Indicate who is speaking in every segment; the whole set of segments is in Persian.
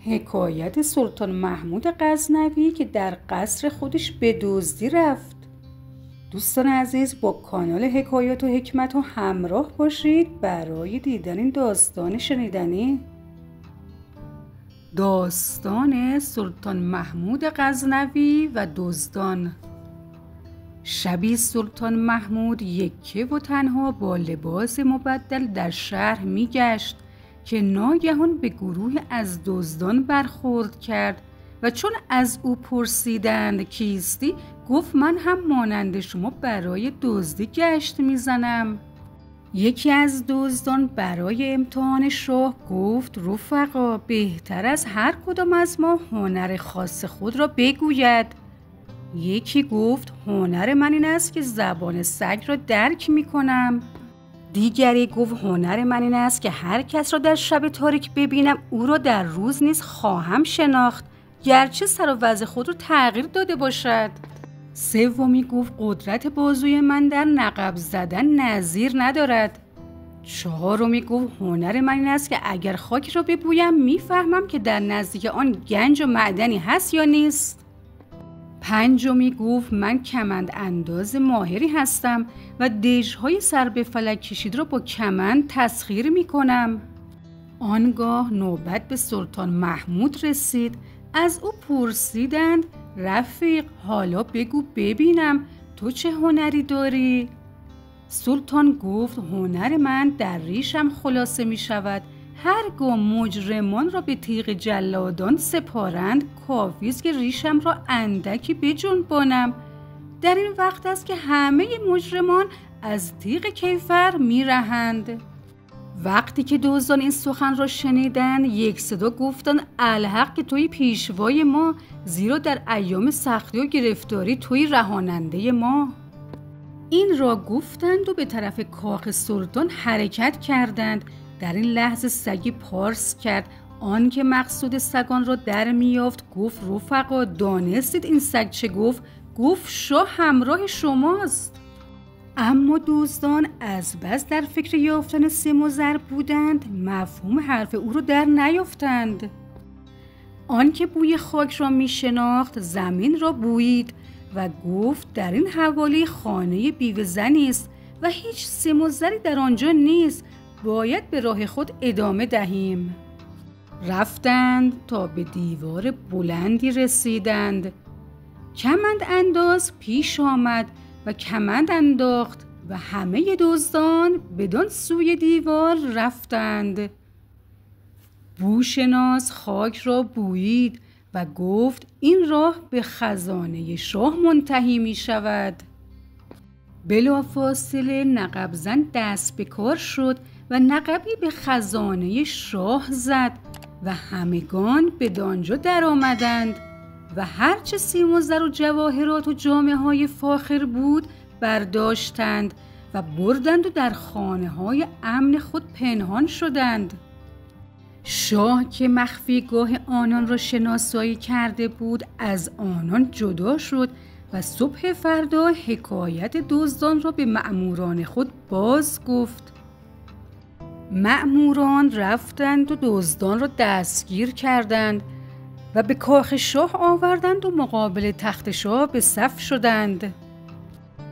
Speaker 1: حکایت سلطان محمود غزنوی که در قصر خودش به دزدی رفت. دوستان عزیز، با کانال حکایات و حکمت و همراه باشید برای دیدن این داستان شنیدنی. داستان سلطان محمود غزنوی و دزدان. شبی سلطان محمود یکه و تنها با لباس مبدل در شهر میگشت که ناگهان به گروه از دزدان برخورد کرد و چون از او پرسیدند کیستی، گفت من هم مانند شما برای دزدی گشت میزنم. یکی از دزدان برای امتحان شاه گفت رفقا، بهتر از هر کدام از ما هنر خاص خود را بگوید. یکی گفت هنر من این است که زبان سگ را درک می کنم. دیگری گفت هنر من این است که هر کس را در شب تاریک ببینم او را در روز نیز خواهم شناخت، گرچه سر و وضع خود را تغییر داده باشد. سومی گفت قدرت بازوی من در نقب زدن نظیر ندارد. چهارمی گفت هنر من این است که اگر خاک را ببویم میفهمم که در نزدیک آن گنج و معدنی هست یا نیست. پنجمی گفت من کمند انداز ماهری هستم و دژهای سر به فلک کشید را با کمند تسخیر می کنم. آنگاه نوبت به سلطان محمود رسید. از او پرسیدند رفیق، حالا بگو ببینم تو چه هنری داری؟ سلطان گفت هنر من در ریشم خلاصه می شود. هرگاه مجرمان را به تیغ جلادان سپارند کافی است که ریشم را اندکی بجنبانم. در این وقت است که همه مجرمان از تیغ کیفر می رهند. وقتی که دزدان این سخن را شنیدند یک صدا گفتند الحق که توی پیشوای ما، زیرا در ایام سختی و گرفتاری توی رهاننده ما. این را گفتند و به طرف کاخ سلطان حرکت کردند. در این لحظه سگی پارس کرد. آن که مقصود سگان را در میافت گفت رفقا، دانستید این سگ چه گفت؟ گفت شاه همراه شماست. اما دزدان از بس در فکر یافتن سیم و زر بودند مفهوم حرف او را در نیافتند. آن که بوی خاک را می شناخت زمین را بویید و گفت در این حوالی خانه بیوه زنی است و هیچ سیم و زری در آنجا نیست، باید به راه خود ادامه دهیم. رفتند تا به دیوار بلندی رسیدند. کمند انداز پیش آمد و کمند انداخت و همه دزدان بدان سوی دیوار رفتند. بوشناس خاک را بویید و گفت این راه به خزانه شاه منتهی می شود. بلافاصله نقب زن دست به کار شد و نقبی به خزانه شاه زد و همگان به دانجا در آمدند و هرچه سیم و زر و جواهرات و جامه های فاخر بود برداشتند و بردند و در خانه های امن خود پنهان شدند. شاه که مخفیگاه آنان را شناسایی کرده بود از آنان جدا شد و صبح فردا حکایت دزدان را به مأموران خود باز گفت. مأموران رفتند و دزدان را دستگیر کردند و به کاخ شاه آوردند و مقابل تخت شاه به صف شدند.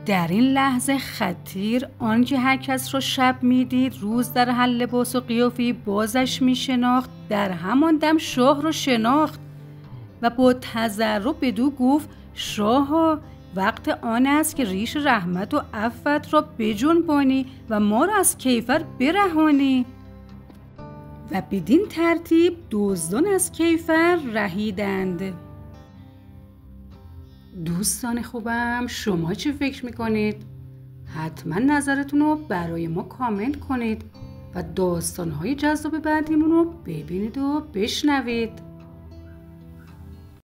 Speaker 1: در این لحظه خطیر آنکه هر کس را شب میدید روز در هر لباس و قیافه بازش میشناخت در همان دم شاه را شناخت و با تضرع بدو گفت شاها، وقت آن است که ریش رحمت و عفت را بجنبانی و ما را از کیفر برهانی. و بدین ترتیب دزدان از کیفر رهیدند. دوستان خوبم، شما چه فکر میکنید؟ حتما نظرتون رو برای ما کامنت کنید و داستانهای جذاب بعدیمون رو ببینید و بشنوید.